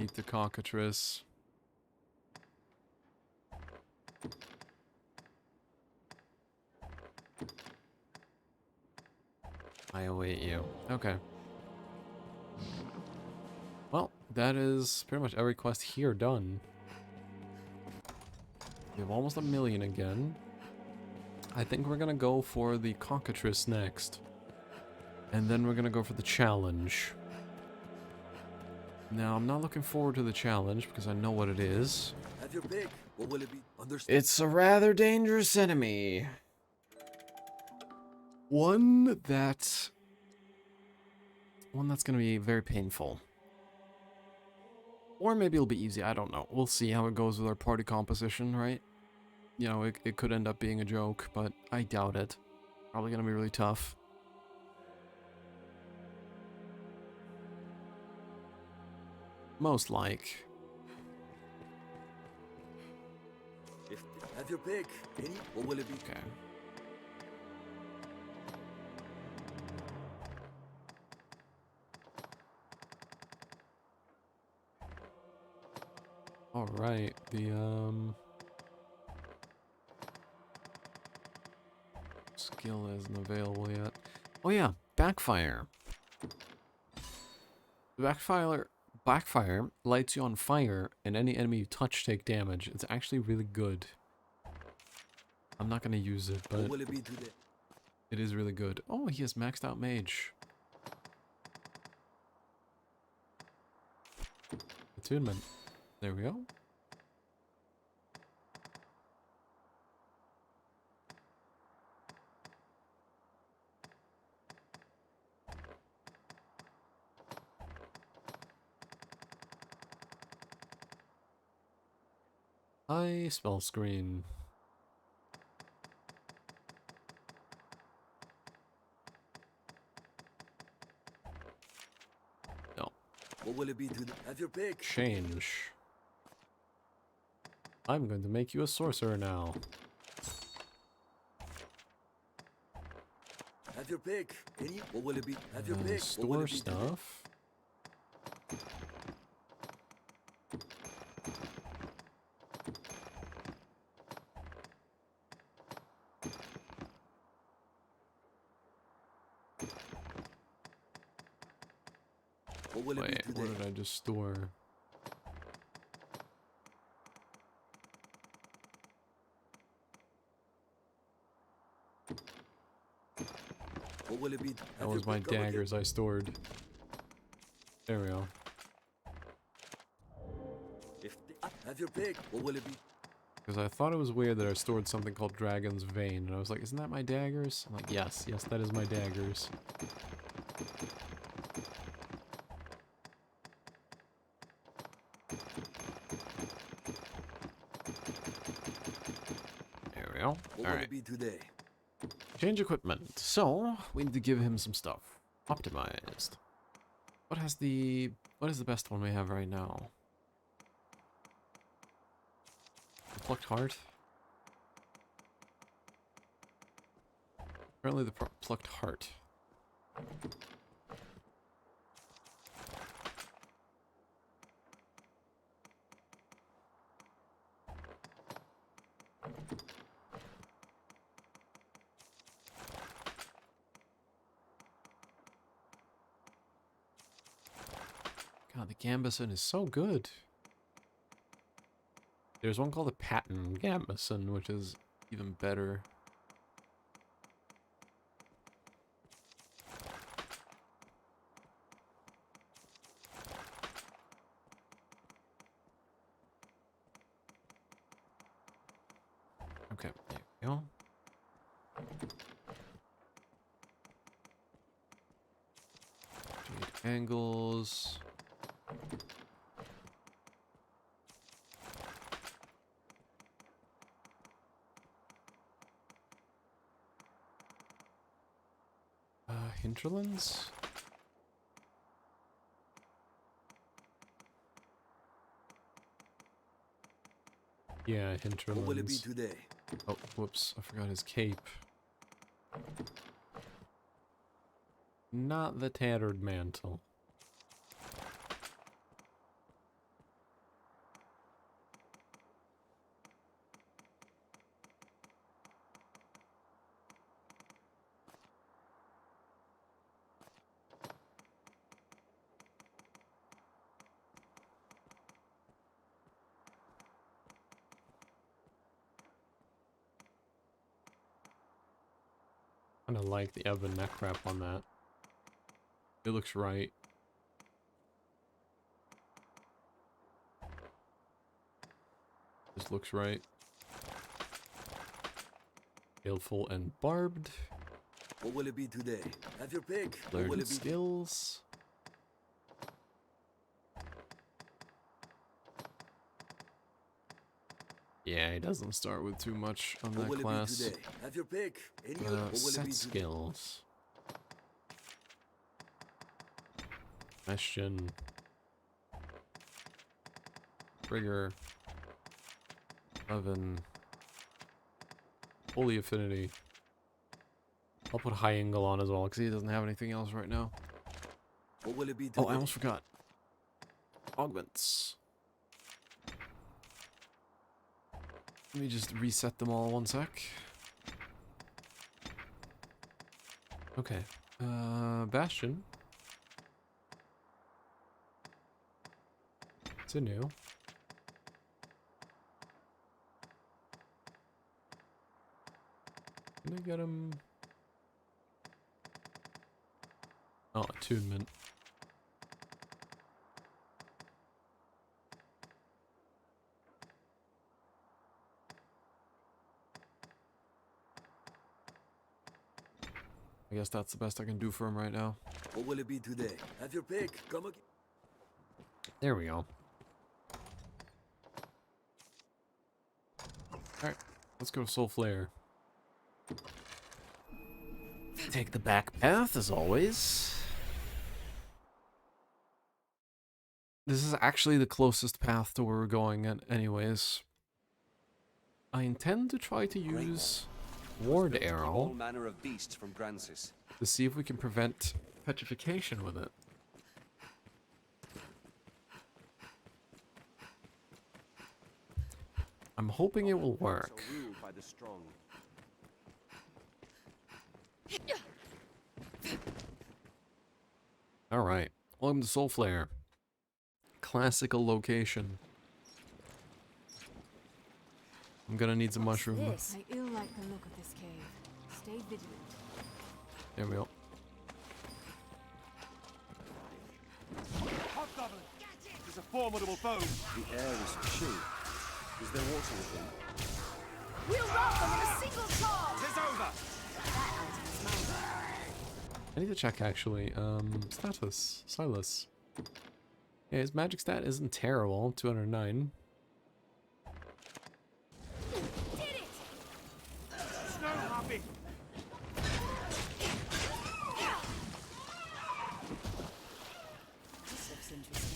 Eat the cockatrice. I await you. Okay. Well, that is pretty much every quest here done. We have almost 1,000,000 again. I think we're gonna go for the cockatrice next. And then we're gonna go for the challenge. Now, I'm not looking forward to the challenge because I know what it is. Have your pick. What will it be? Understand? It's a rather dangerous enemy. One that's gonna be very painful. Or maybe it'll be easy, I don't know. We'll see how it goes with our party composition, right? You know, it could end up being a joke, but I doubt it. Probably gonna be really tough. Most like. Have your pick. Any? What will it be? Okay. Alright, the skill isn't available yet. Oh yeah, backfire. Backfire lights you on fire, and any enemy you touch take damage. It's actually really good. I'm not gonna use it, but What will it be today? it is really good. Oh, he has maxed out mage. Attunement. There we go. I spell screen. No. What will it be today? Have your pick. Change. I'm going to make you a sorcerer now. Have your pick. Any? What will it be? Have your pick. What will Store it be today? stuff. What will it Wait, be what today? did I just store? What will it be? That Have was your my pick. Come again. daggers I stored. There we go. Have your pick. What will it be? Because I thought it was weird that I stored something called Dragon's Vein, and I was like, isn't that my daggers? I'm like, yes, that is my daggers. There we go. What will Alright. it be today? Change equipment. So, we need to give him some stuff. Optimized. What is the best one we have right now? Plucked Heart? Apparently the Plucked Heart. God, the Gambeson is so good. There's one called the Patent Gambeson, which is even better. Okay, there we go. Jade angles. Hinterlands? Yeah, What will it be hinterlands. today? Oh, whoops, I forgot his cape. Not the tattered mantle. Kinda like the ebb and neck wrap on that. It looks right. This looks right. Baleful and barbed. What will it be today? Have your pick. What Learned will it be? skills. Yeah, he doesn't start with too much on What that will class. it be today? Have your pick. Any what will it Set be today? skills. Question. Trigger. Oven. Holy affinity. I'll put high angle on as well because he doesn't have anything else right now. What will it be today? Oh, I almost forgot. Augments. Let me just reset them all 1 sec. Okay. Bastion. It's a new. Can I get him? Oh, attunement. I guess that's the best I can do for him right now. What will it be today? Have your pick. Come again. There we go. Alright, let's go Soulflare. Take the back path, as always. This is actually the closest path to where we're going at anyways. I intend to try to use Ward Arrow All manner of beasts from Grancis. to see if we can prevent petrification with it. I'm hoping it will work. Are ruled by the strong. Alright, welcome to Soulflare. Classical location. I'm gonna need some mushroom. This? I ill like the look of this cave. Stay vigilant. There we go. Hobgoblin! He's a formidable foe. The air is chill. Is there water within? We'll rout them in a single charge! Tis over! That item is mine. I need to check actually. Status. Silas. Yeah, his magic stat isn't terrible. 209. Did it! Snow happy! This looks interesting.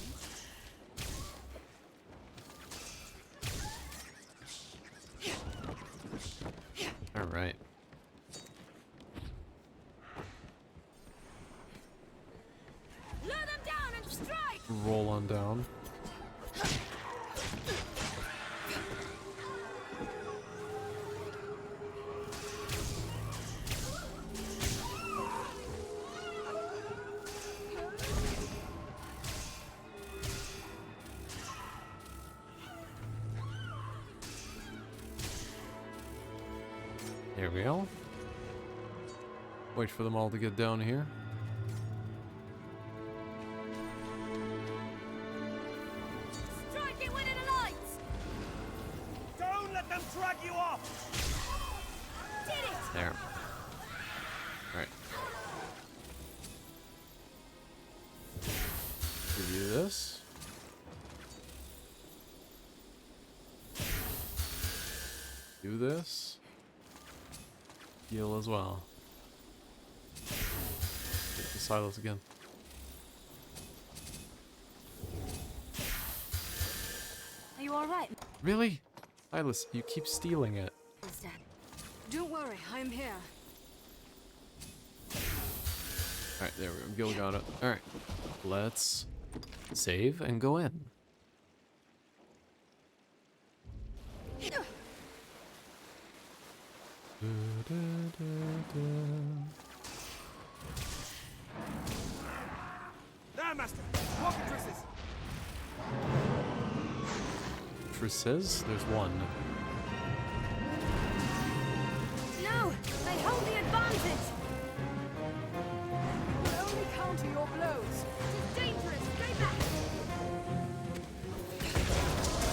Alright. Lure them down and strike! Roll on down. There we go. Wait for them all to get down here. Strike it when it alights! Don't let them drag you off! Did it! There. Alright. Give you this. Do this. Heal as well. Get the Silas again. Are you alright? Really? Silas, you keep stealing it. Don't worry, I'm here. Alright, there we go. Gil got it. Alright. Let's save and go in. There, master! Walk addresses! Trish says there's one. No! They hold the advantage! your blows. It is dangerous. Stay back.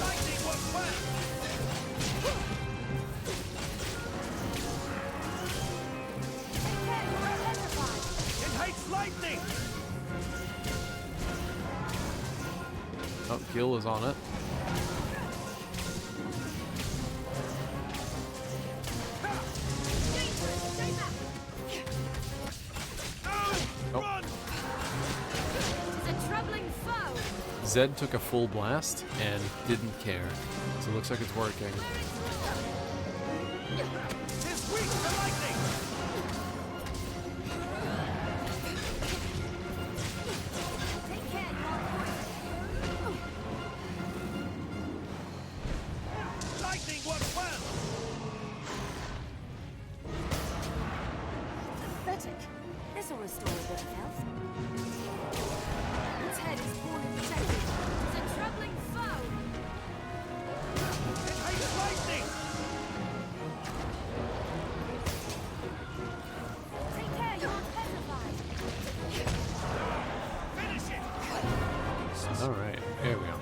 Lightning works well! Take care, you are electrified. It hates lightning! Oh, Gil is on it. Dangerous. Stay back. Oh. Run! It is a troubling foe. Zed took a full blast and didn't care. So it looks like it's working. It's weak to lightning! Take care, you are poisoned. Lightning works well! Pathetic. This will restore a bit of health. Its head is poorly protected. It's a troubling foe. It hates lightning! Take care, you are petrified. Finish it! Alright, here we go.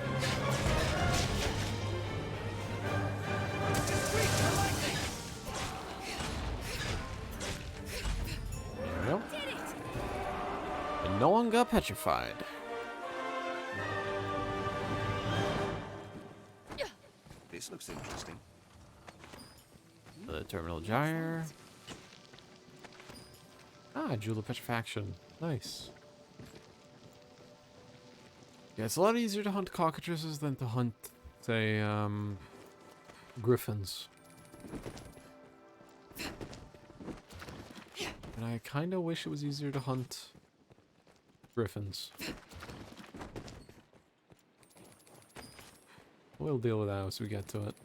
It's weak to lightning! There we go. Did it! And no one got petrified. This looks interesting. The terminal gyre. Ah, Jewel of Petrifaction. Nice. Yeah, it's a lot easier to hunt cockatrices than to hunt, say, griffins. And I kind of wish it was easier to hunt griffins. We'll deal with that as we get to it.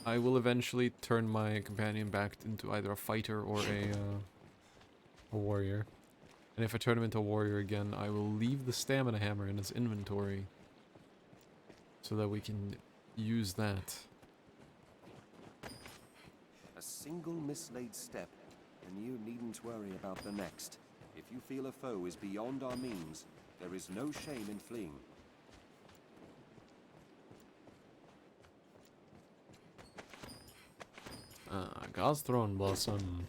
I will eventually turn my companion back into either a fighter or a warrior. And if I turn him into a warrior again, I will leave the stamina hammer in his inventory so that we can use that. A single mislaid step, and you needn't worry about the next. If you feel a foe is beyond our means, there is no shame in fleeing. God's Throne Blossom.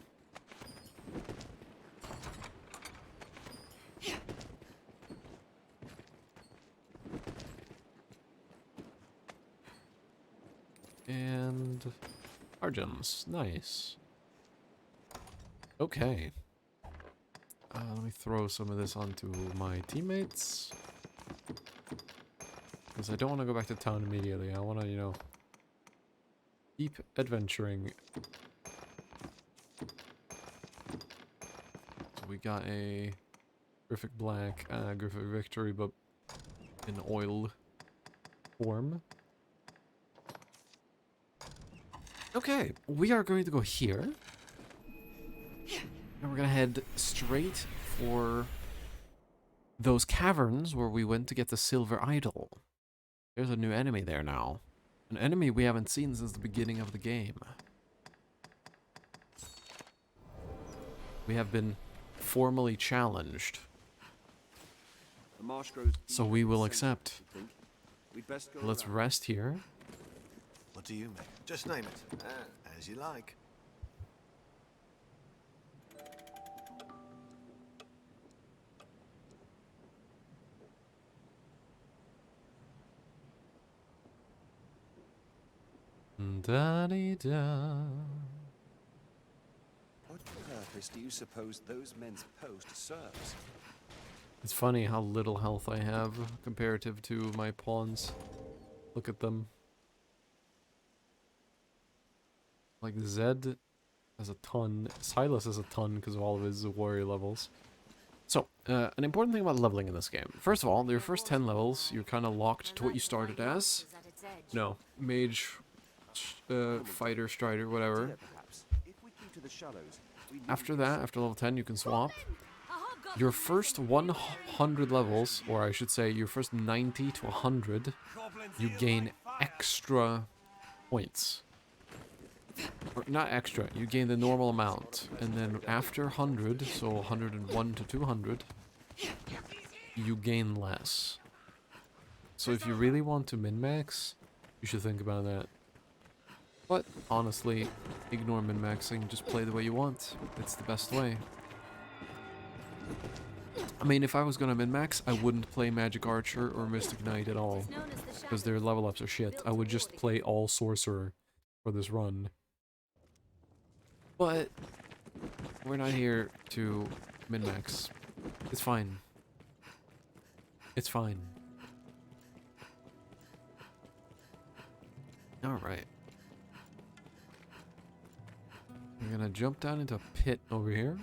And Argens. Nice. Okay. Let me throw some of this onto my teammates. Because I don't want to go back to town immediately. I want to, you know, keep adventuring. So we got a Griffic Black, Griffic Victory, but in oil form. Okay, we are going to go here. And we're going to head straight for those caverns where we went to get the silver idol. There's a new enemy there now. An enemy we haven't seen since the beginning of the game. We have been formally challenged. The marsh grows So deep we in the will centre, accept. I think. We'd best go Let's around. rest here. What do you make? Just name it. As you like. Da-dee-da. What purpose do you suppose those men's post serves? It's funny how little health I have comparative to my pawns. Look at them. Like Zed has a ton, Silas has a ton because of all of his warrior levels. So, an important thing about leveling in this game. First of all, your first 10 levels, you're kind of locked to what you started as. Is at its edge. No, mage, fighter, strider, whatever. Perhaps. If we keep to the shallows, we After that, after level 10, you can swap. A hobgoblin Your first 100 levels, or I should say your first 90 to 100, you gain extra points. Or not extra, you gain the normal amount. And then after 100, so 101 to 200, you gain less. So if you really want to min-max, you should think about that. But honestly, ignore min-maxing, just play the way you want. It's the best way. I mean, if I was gonna min-max, I wouldn't play Magic Archer or Mystic Knight at all, because their level ups are shit. I would just play all Sorcerer for this run. But we're not here to min-max. It's fine. It's fine. Alright. I'm gonna jump down into a pit over here.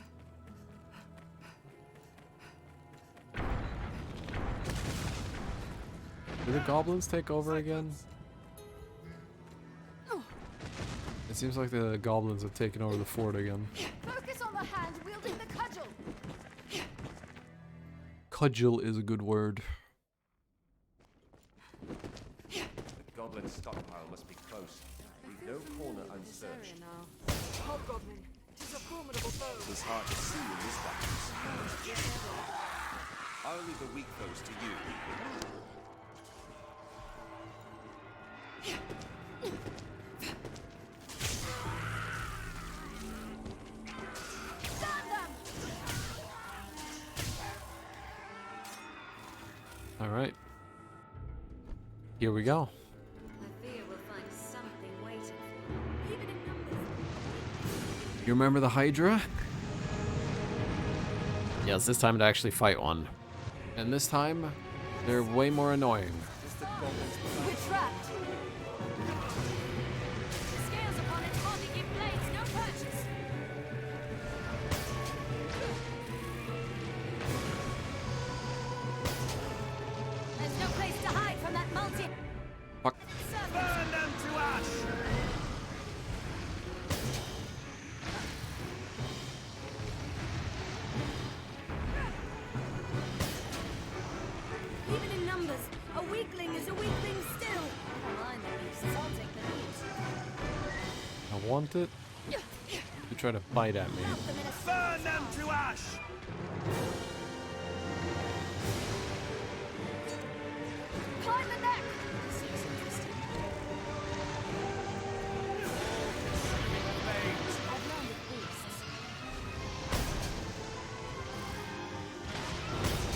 Did the goblins take over again? It seems like the goblins have taken over the fort again. Focus on the hand wielding the cudgel. Cudgel is a good word. The goblin stockpile must be close. Leave no corner unsearched. Hobgoblin, it is a formidable foe. It is hard to see in this darkness. I'll leave the weak foes to you. Alright. Here we go. I fear we'll find something waiting for you. Even in numbers. You remember the Hydra? Yes, this time to actually fight one. And this time, they're way more annoying. We're trapped. The scales upon it hardly give blades no purchase. There's no place to hide from that multi. Fuck. Burn them to ash! Even in numbers, a weakling is a weakling still. Mind the beasts, I'll take the lead. I want it. You try to bite at me. Mount them in a Burn them to ash! climb the neck. This looks interesting. I've learned of beasts.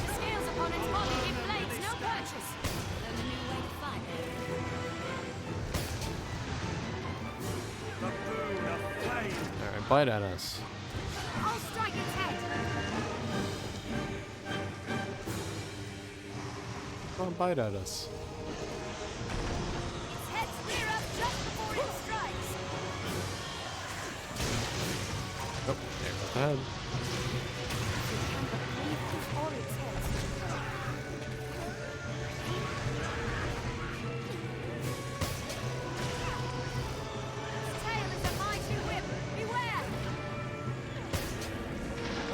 The scales upon its body give blades no purchase. Learn a new way to fight. The boon of flame! Alright, bite at us. I'll strike its head. Come on, bite at us. Its head rear up just before it strikes. Oh, there goes the head. Or its head. Its tail is a mighty whip. Beware!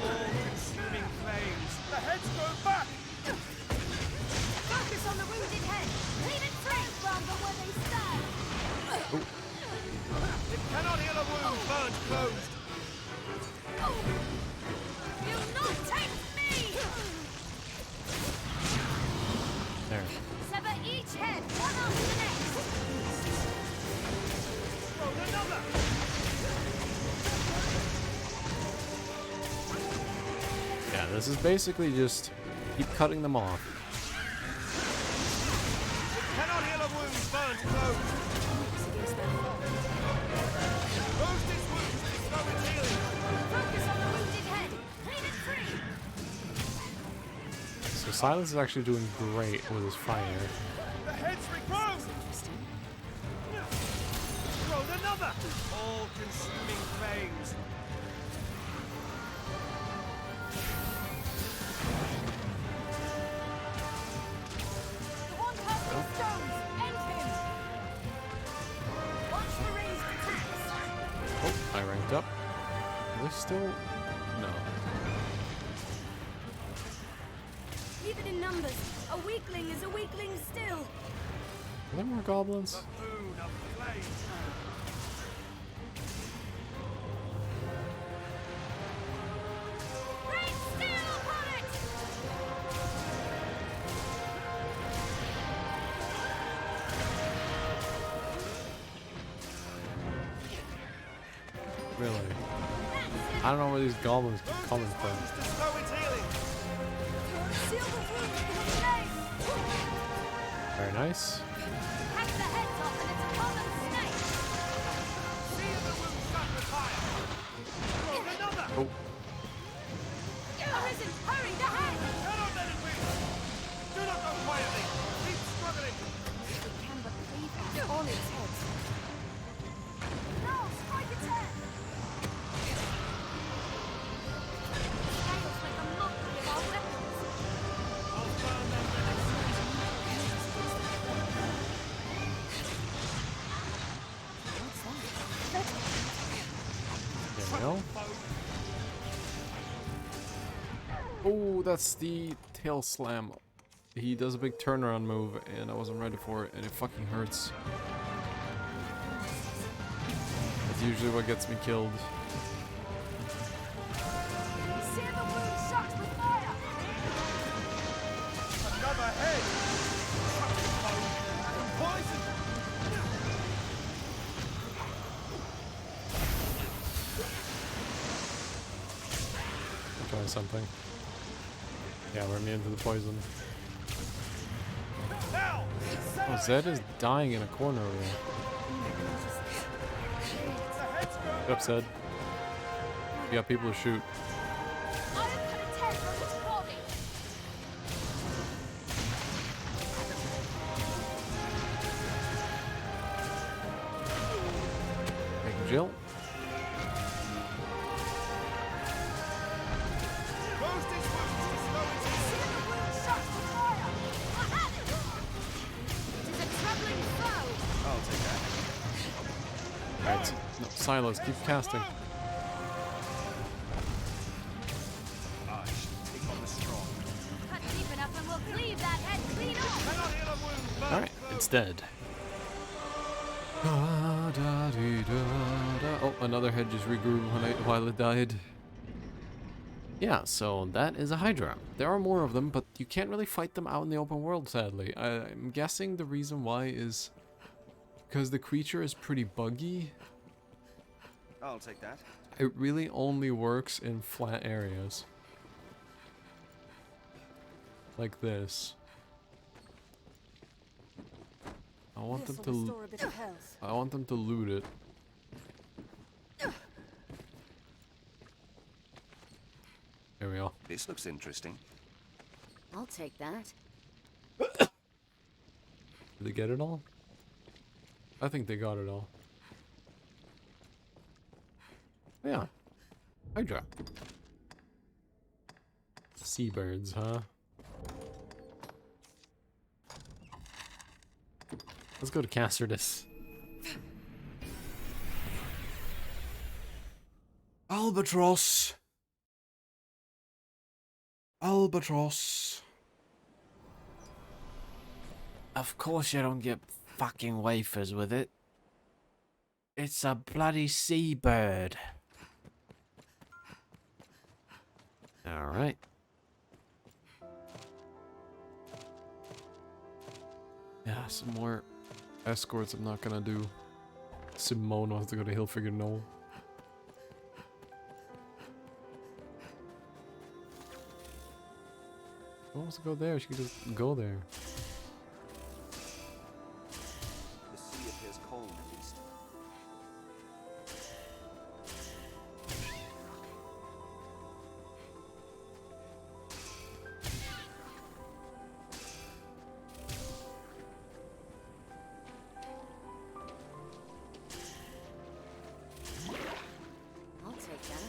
All-consuming flames! The heads go back! Focus on the wounded head. Leave it free from the where they stand. It cannot heal a wound burnt closed! You'll not take me! There. Sever each head, one after the next. Roll another! Yeah, this is basically just keep cutting them off. It cannot heal a wound burnt closed! Close its wounds to slow its healing! Focus on the wounded head. Leave it free. So Silence is actually doing great with his fire. The heads regrow! Roll another! All-consuming flames! The one casting stones. End him. Watch the ranged attacks. Oh, I ranked up. Are they still? No. Even in numbers, a weakling is a weakling still. Are there more goblins? Boon of flame! Great steel upon it! Really? I don't know where these goblins are coming from. Seal the wound with your blade. Very nice. Hack the heads off and it's a common snake. Oh, Arisen, hurry, the head! Do not go quietly! Keep struggling! We can but leave us on its head. No, strike its head! Scales make a mockery of our weapons. I'll burn them What's that? there we go. Oh, that's the tail slam. He does a big turnaround move, and I wasn't ready for it, and it fucking hurts. That's usually what gets me killed. Sear the wound shocked with fire! another head! Poison! Try something. Yeah, we're immune to the poison. Now! Oh, Zed is dying in a corner over there. Get up, Zed. You got people to shoot. I have cut its head from its body! Making Jill. Close this wound to slow its Sear the wound shocked with fire! Aha! It is a troubling foe! I'll take that. Alright, no, Silos, keep casting. I shall take on the strong. Cut deep enough and we'll cleave that head clean off! cannot heal a wound burn Alright, it's dead. Oh, another head just regrew while it died. Yeah, so that is a Hydra. There are more of them, but you can't really fight them out in the open world, sadly. I'm guessing the reason why is because the creature is pretty buggy. I'll take that. It really only works in flat areas. Like this. I want them to restore a bit of health. I want them to loot it. There we go. This looks interesting. I'll take that. Did they get it all? I think they got it all. Yeah. Hydra. Seabirds, huh? Let's go to Castardus. Albatross. Albatross. Of course you don't get fucking wafers with it. It's a bloody seabird. Alright. Yeah, some more escorts I'm not gonna do. Simone wants to go to Hillfigure Knoll. Who wants to go there? She could just go there. The sea appears cold at least. I'll take that.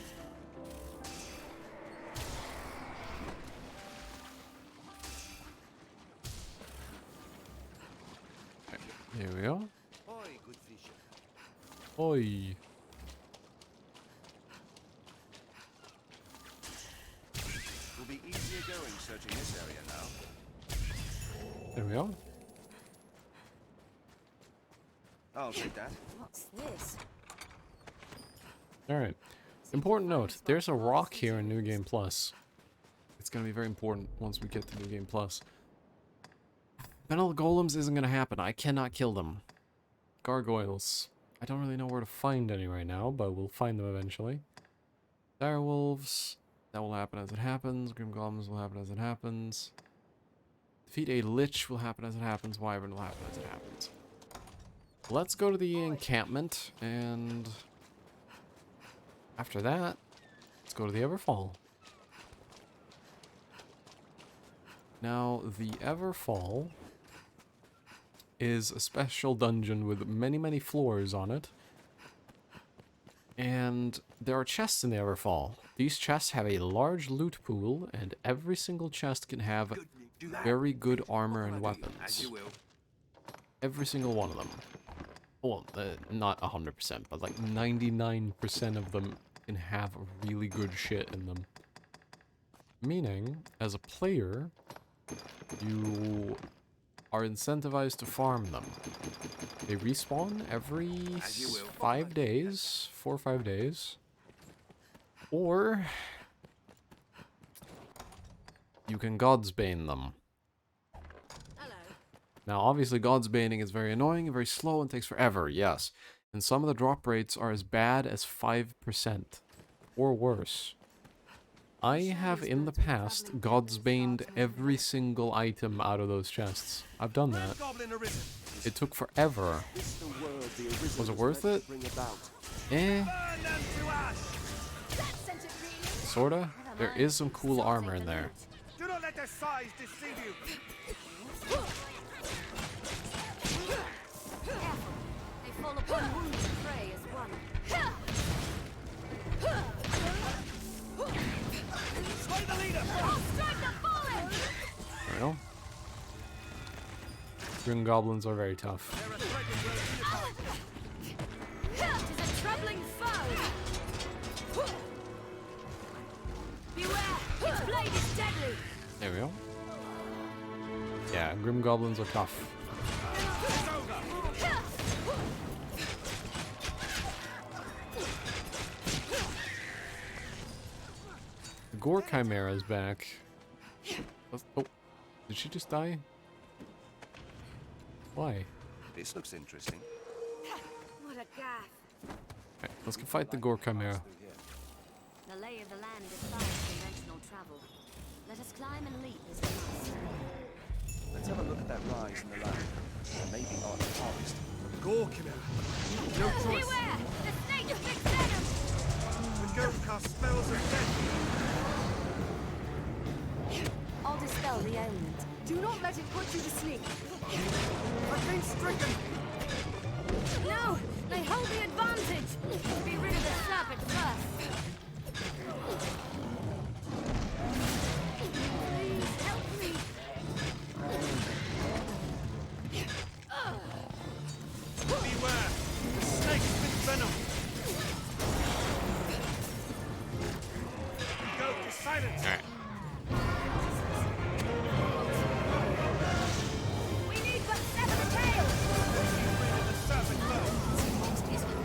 Here we go. Oi, good fisher. Oi. Will be easier going searching this area now. There we go. I'll take that. What's this? Alright. Important note, there's a rock here in New Game Plus. It's gonna be very important once we get to New Game Plus. Metal golems isn't gonna happen. I cannot kill them. Gargoyles. I don't really know where to find any right now, but we'll find them eventually. Direwolves, that will happen as it happens. Grim Goblins will happen as it happens. Defeat a Lich will happen as it happens. Wyvern will happen as it happens. Let's go to the encampment, and after that, let's go to the Everfall. Now, the Everfall is a special dungeon with many, many floors on it. And there are chests in the Everfall. These chests have a large loot pool, and every single chest can have very good armor and weapons. Every single one of them. Well, not 100%, but like 99% of them can have really good shit in them. Meaning, as a player, you are incentivized to farm them. They respawn every 5 days, 4 or 5 days. Or you can Godsbane them. Hello. Now, obviously, Godsbaning is very annoying and very slow and takes forever, yes. And some of the drop rates are as bad as 5% or worse. I have in the past Godsbaned every single item out of those chests. I've done that. Goblin Arisen. It took forever. It's the world the Arisen Was it worth meant it? to bring about. Eh, Burn them to ash. That sent it reeling. sorta. Never There mind. is some cool I'll armor take in the there. loot. Do not let their size deceive you. Careful. They fall upon wounded prey as one. Slay the leader. I'll strike the fallen! There we go. Grim Goblins are very tough. They're a threat to your unified. Tis a troubling foe! Beware! Its blade is deadly! There we go. Yeah, Grim Goblins are tough. It's over. The Gore Chimera is back. Oh, did she just die? Why? This looks interesting. What a gaff! Okay, let's go fight the Gore Chimera. Through here. The lay of the land defies conventional travel. Let us climb and leap as we must. Let's have a look at that rise in the land. There may be art to harvest. Gore Chimera. No choice. Beware! The snake of big venom! The goat cast spells of death. I'll dispel the ailment. Do not let it put you to sleep. I've been stricken. No! They hold the advantage! Be rid of the serpent first! Please help me! Beware. The snake with venom. The goat is silenced. Alright. We need but sever the tail! The serpent first.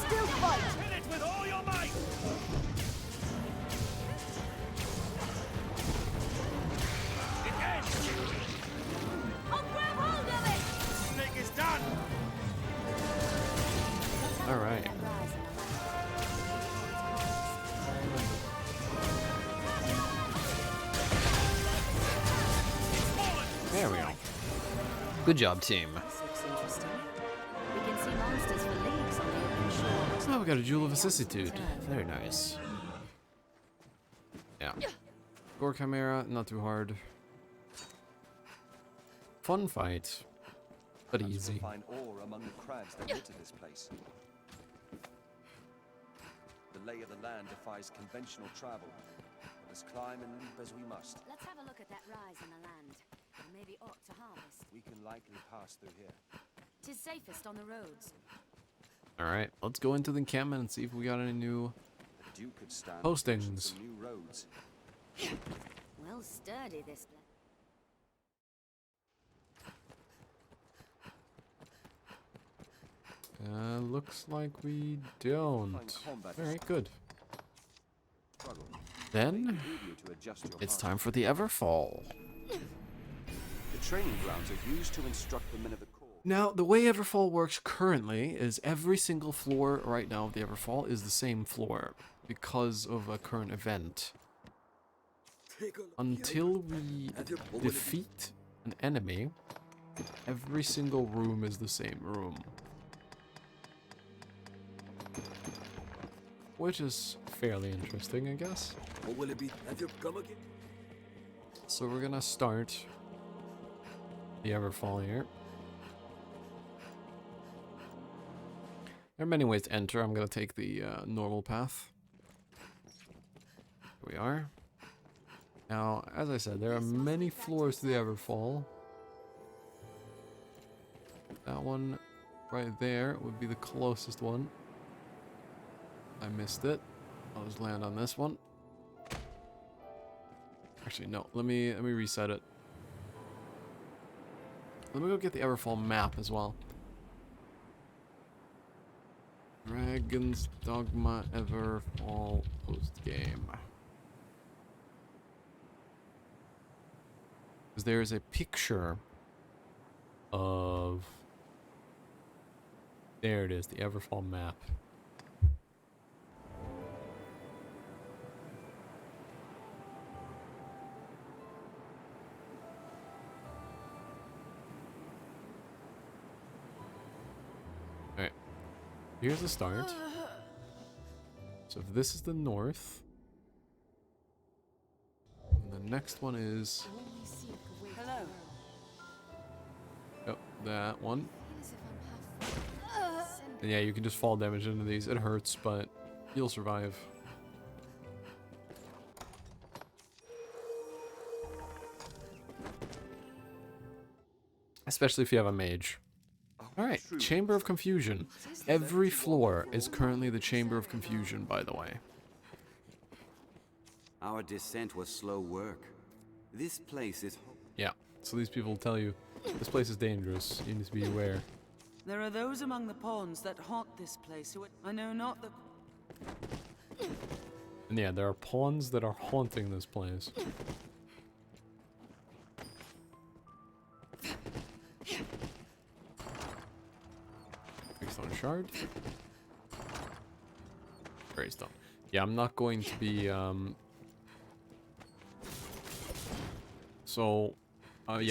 Still fight! Hit it with all your might. It ends. I'll grab hold of it! The snake is done. Alright. There we go. Good job, team. This looks interesting. We can see monsters for leagues on the open shore. Oh, we got a Jewel of Vicissitude. Very nice. Yeah. Gore Chimera, not too hard. Fun fight, but Perhaps easy. we'll find ore among the crags that litter this place. The lay of the land defies conventional travel. Let us climb and leap as we must. Let's have a look at that rise in the land. There may be aught to harvest. We can likely pass through here. Tis safest on the roads. Alright, let's go into the encampment and see if we got any new... The Duke could stand Postings. pushing some new roads. Well sturdy, this place. Looks like we don't. Find combat Alright, good. struggle. Then, Leave you to adjust your it's path. time for the Everfall. The training grounds are used to instruct the men of the Corps. Now, the way Everfall works currently is every single floor right now of the Everfall is the same floor because of a current event. Take a look. Until we defeat an enemy, every single room is the same room. Which is fairly interesting, I guess. What will it be? Have you come again? So we're gonna start the Everfall here. There are many ways to enter. I'm gonna take the normal path. Here we are. Now, as I said, there are many floors to the Everfall. That one right there would be the closest one. I missed it. I'll just land on this one. Actually, no. Let me reset it. Let me go get the Everfall map as well. Dragon's Dogma Everfall post game. Because there's a picture of. There it is, the Everfall map. Alright. Here's the start. So if this is the north. And the next one is. Hello. Yep, that one. And yeah, you can just fall damage into these. It hurts, but you'll survive. Especially if you have a mage. Alright, Chamber of Confusion. Every floor is currently the Chamber of Confusion, by the way. Our descent was slow work. This place is... Yeah, so these people will tell you, this place is dangerous. You need to be aware. There are those among the pawns that haunt this place who I know not the... And yeah, there are pawns that are haunting this place. Greystone shard. Greystone. Yeah, I'm not going to be, yeah,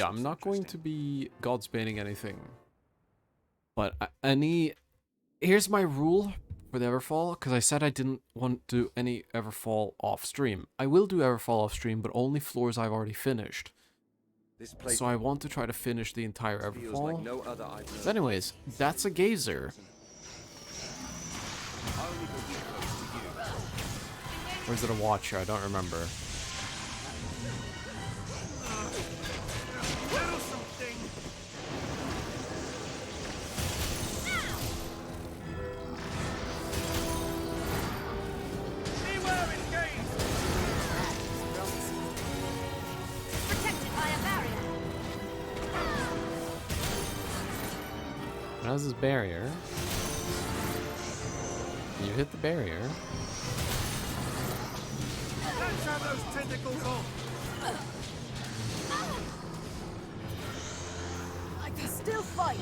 I'm not going to be godspanning anything. But here's my rule for the Everfall, because I said I didn't want to do any Everfall off stream. I will do Everfall off stream, but only floors I've already finished. So I want to try to finish the entire Everfall. So anyways, that's a gazer. Or is it a watcher? I don't remember. How's this barrier? You hit the barrier. Let's have those tentacles off! I can still fight.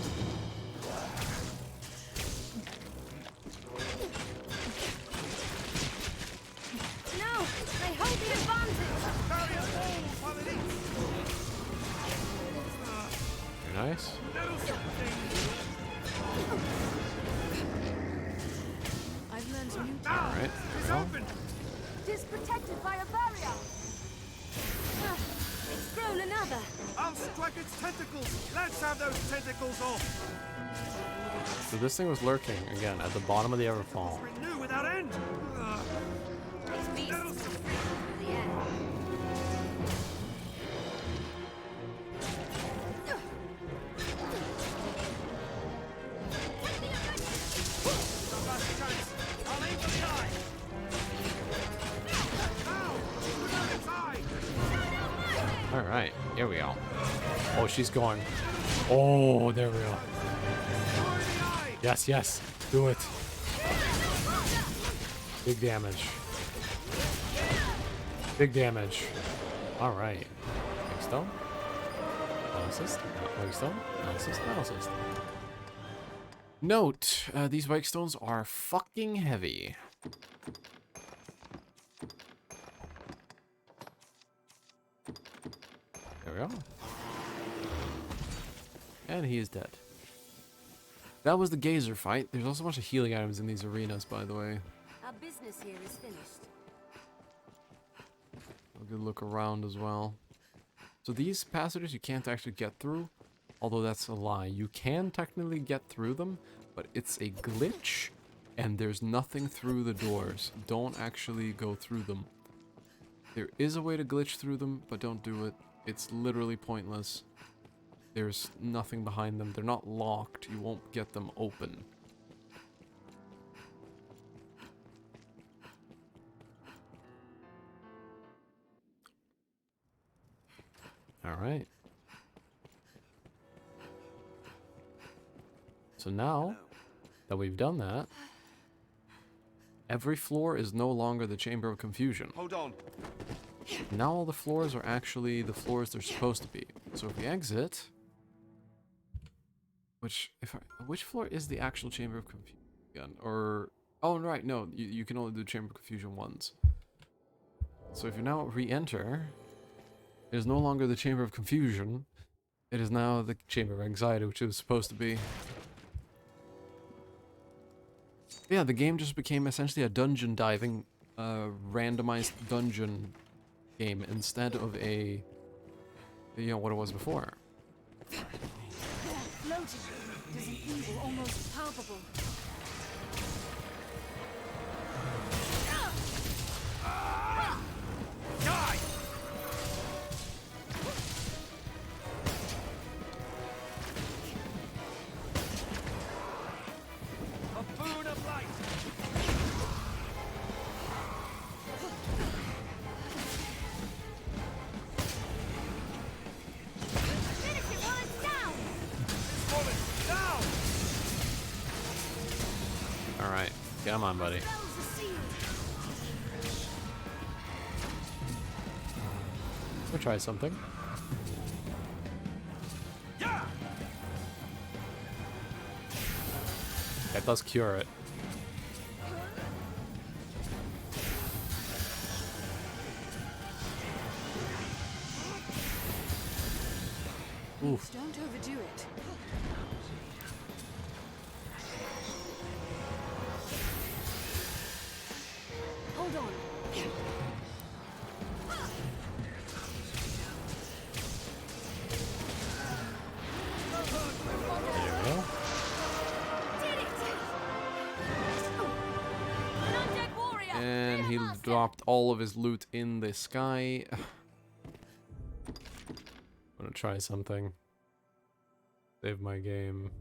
No, they hold the advantage. Barrier falls while it eats! Very nice. Little something! I've learned new Alright. It's open! It is protected by a barrier. It's grown another. I'll strike its tentacles! Let's have those tentacles off! So this thing was lurking, again, at the bottom of the Everfall. Renew without end! These beasts are free through the air. Last chance! I'll aim for the eye! Now! Without its eye! Alright, here we go. Oh, she's going. Oh, there we go. Destroy the eye! Yes, yes. Do it. Big damage. Big damage. Alright. Next up. Analysis. Wakestone. Analysis. Analysis. Note, these wakestones are fucking heavy. There we go. And he is dead. That was the Gazer fight. There's also a bunch of healing items in these arenas, by the way. Our business here is finished. A good look around as well. So these passages you can't actually get through, although that's a lie. You can technically get through them, but it's a glitch, and there's nothing through the doors. Don't actually go through them. There is a way to glitch through them, but don't do it. It's literally pointless. There's nothing behind them. They're not locked. You won't get them open. Alright. So now that we've done that, every floor is no longer the Chamber of Confusion. Hold on. Now all the floors are actually the floors they're supposed to be. So if we exit... Which floor is the actual Chamber of Confusion? Or... Oh, right, no. You can only do Chamber of Confusion once. So if you now re-enter... It is no longer the Chamber of Confusion. It is now the Chamber of Anxiety, which it was supposed to be. Yeah, the game just became essentially a dungeon diving, randomized dungeon game instead of a, you know, what it was before. Floating. Does an evil almost palpable. Die! A boon of light! Finish it while it's down! This woman, down! Alright, come on, buddy. Spells are sealed. We'll try something. Yeah! That does cure it. Oof. Don't overdo it. Hold on. There we go. Did it! An undead warrior! And he Master! dropped all of his loot in the sky. I'm gonna try something. Save my game.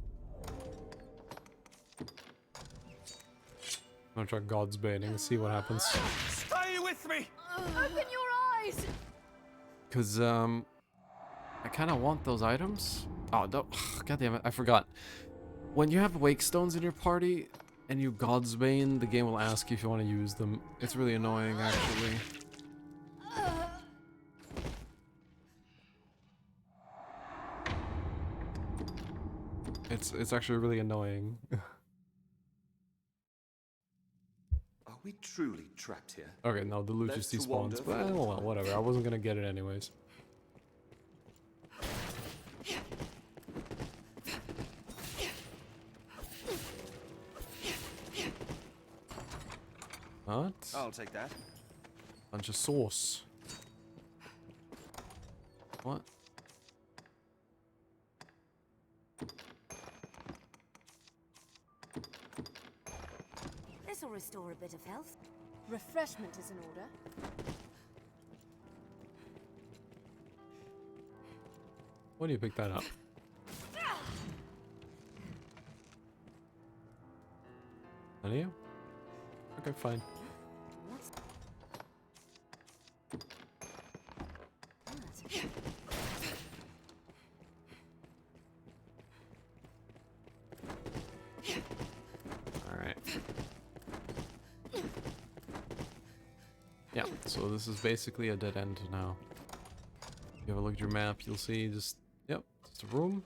I'm gonna try God's Baiting, see what happens. Stay with me! Open your eyes! Cause I kinda want those items. Oh no, god damn it, I forgot. When you have wake stones in your party and you God's Bane, the game will ask you if you want to use them. It's really annoying actually. It's actually really annoying. Are we truly trapped here? Okay, no, the loot just Let's despawns. wander But well, whatever. I wasn't gonna get it anyways. What? I'll take that. Bunch of sauce. What? This'll restore a bit of health. Refreshment is in order. Why do you pick that up? None of you? Okay, fine. What's that? Alright. Yeah, so this is basically a dead end now. If you have a look at your map, you'll see just Yep, just a room,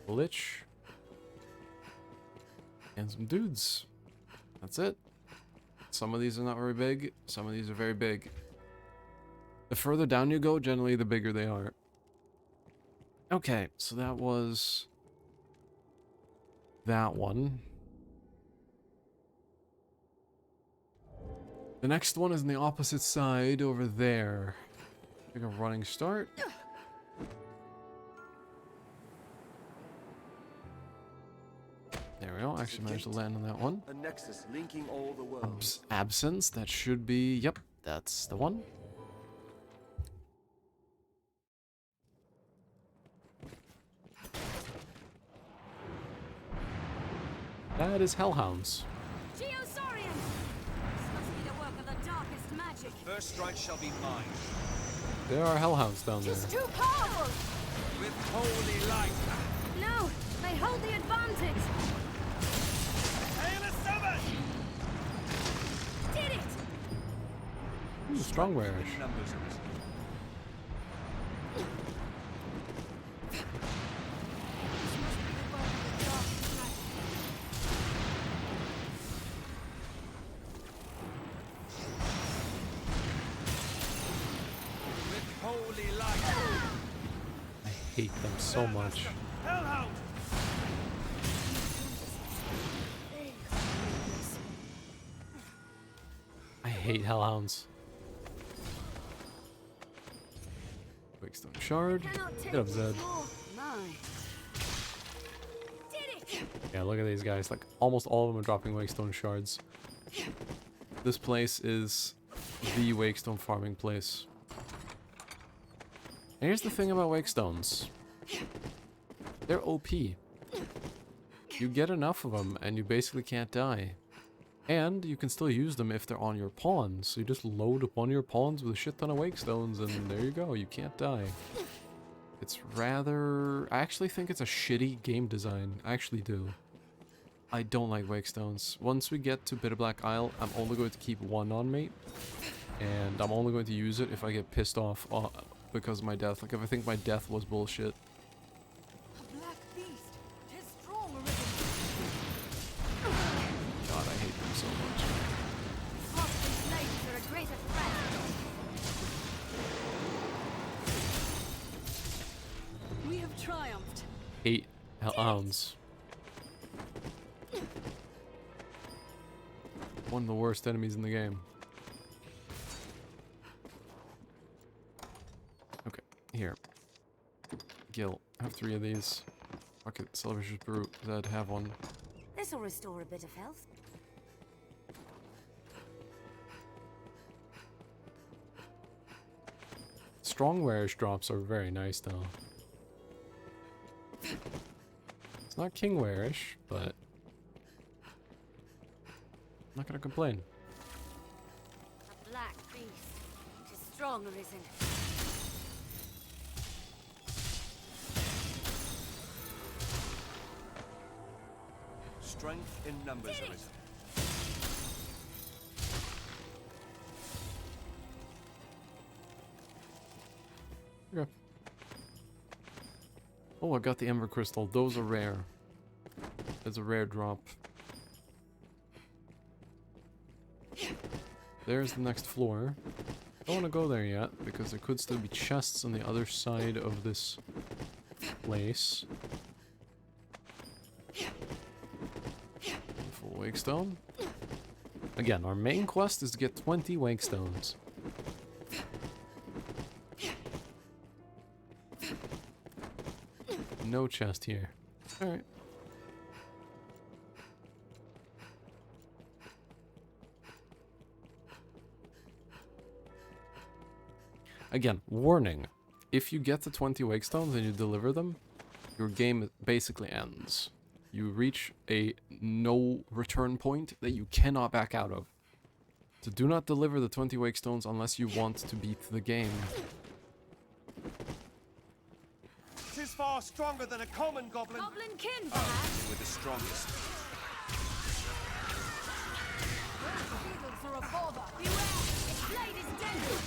a lich, and some dudes. That's it. Some of these are not very big, some of these are very big. The further down you go, generally the bigger they are. Okay, so that was that one. The next one is on the opposite side over there. Take a running start. There we go. Actually managed to land on that one. A nexus linking all the worlds. Absence. That should be. Yep, that's the one. That is Hellhounds. Geosaurian! This must be the work of the darkest magic. First strike shall be mine. There are Hellhounds down there. It's too powerful! With holy light. No, they hold the advantage. Hail a summon! Did it! Ooh, strong wearish. In numbers arisen. This must be the work of the darkest magic. With holy light. I hate them so much. Hellhound! I hate Hellhounds. Wakestone Shard. Cannot take Get up, this Zed. more. My. Did it! Yeah, look at these guys. Like, almost all of them are dropping Wakestone Shards. This place is the Wakestone farming place. And here's the thing about Wakestones. They're OP. You get enough of them, and you basically can't die. And you can still use them if they're on your pawns. So you just load one of your pawns with a shit ton of Wakestones, and there you go. You can't die. It's rather... I actually think it's a shitty game design. I actually do. I don't like Wakestones. Once we get to Bitter Black Isle, I'm only going to keep one on me. And I'm only going to use it if I get pissed off because of my death. Like, if I think my death was bullshit. A black beast. Tis strong arisen. God, I hate them so much. Frosted slaves are a greater threat. We have triumphed. Hate Hellhounds. One of the worst enemies in the game. Okay, here. Gil, have 3 of these. Fuck it, Silver's Brute. Zed, have one. This'll restore a bit of health. Strong wearish drops are very nice though. It's not king wearish, but I'm not gonna complain. A black beast. Tis strong arisen. Strength in numbers arisen. Okay. Oh, I got the Ember Crystal. Those are rare. It's a rare drop. There's the next floor. Don't want to go there yet, because there could still be chests on the other side of this place. Full Wakestone. Again, our main quest is to get 20 Wakestones. No chest here. Alright. Again, warning. If you get the 20 Wakestones and you deliver them, your game basically ends. You reach a no return point that you cannot back out of. So do not deliver the 20 Wakestones unless you want to beat the game. Tis far stronger than a common goblin. Goblin kin, perhaps? With the strongest. Beetles are a bother. Beware! Its blade is deadly!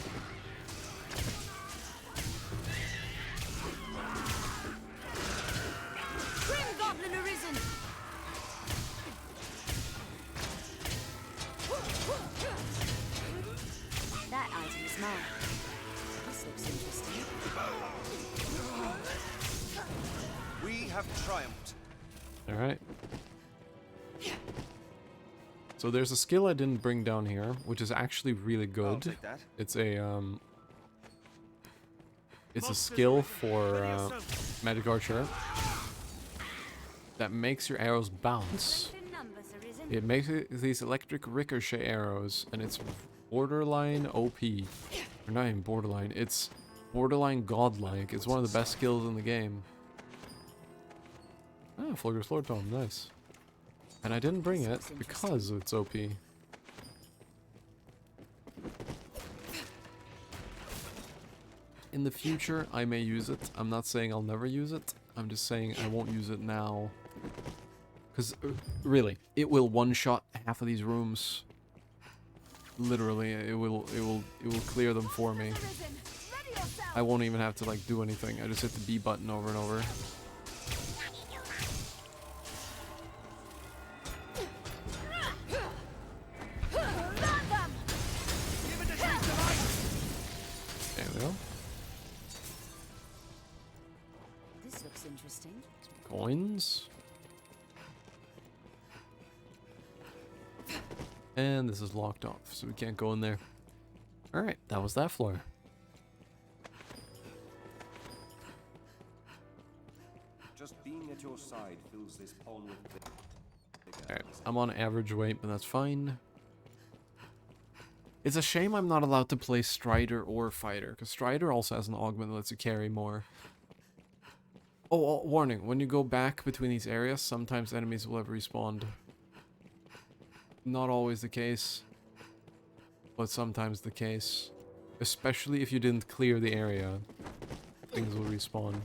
have triumphed. Alright. So there's a skill I didn't bring down here, which is actually really I'll good. take that. It's a skill for Ready yourself. Magic Archer that makes your arrows bounce. Strength in numbers, Arisen. It makes these electric ricochet arrows, and it's borderline OP. Or not even borderline, it's borderline godlike. It's one of the best skills in the game. Ah, Flogger's Lord Tome, nice. And I didn't bring it because it's OP. In the future, I may use it. I'm not saying I'll never use it. I'm just saying I won't use it now. Because, really, it will one-shot half of these rooms. Literally, it will clear them for me. Arisen, ready yourself. I won't even have to, like, do anything. I just hit the B button over and over. There we go. This looks interesting. Coins. And this is locked off, so we can't go in there. Alright, that was that floor. Just being at your side fills this pond with vigor. Alright, I'm on average weight, but that's fine. It's a shame I'm not allowed to play Strider or Fighter, because Strider also has an augment that lets you carry more. Oh, warning, when you go back between these areas, sometimes enemies will have respawned. Not always the case, but sometimes the case. Especially if you didn't clear the area, things will respawn.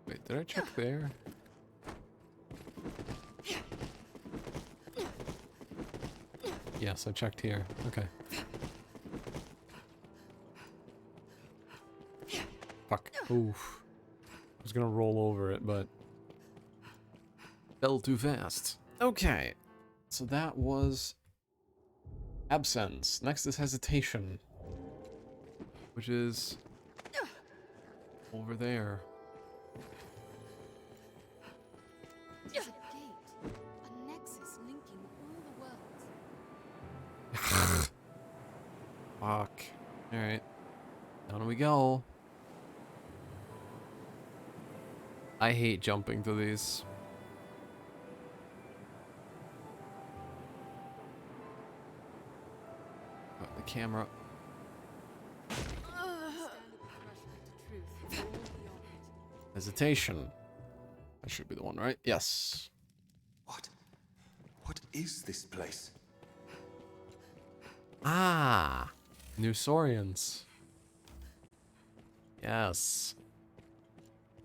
Wait, did I check there? Yes, I checked here. Okay. Fuck. Oof. I was gonna roll over it, but fell too fast. Okay. So that was Absence. Next is Hesitation, which is over there. It's a gate. A nexus linking all the worlds. Fuck. Alright. Down we go. I hate jumping to these. Got the camera. Hesitation. That should be the one, right? Yes. What is this place? Ah! New Saurians. Yes.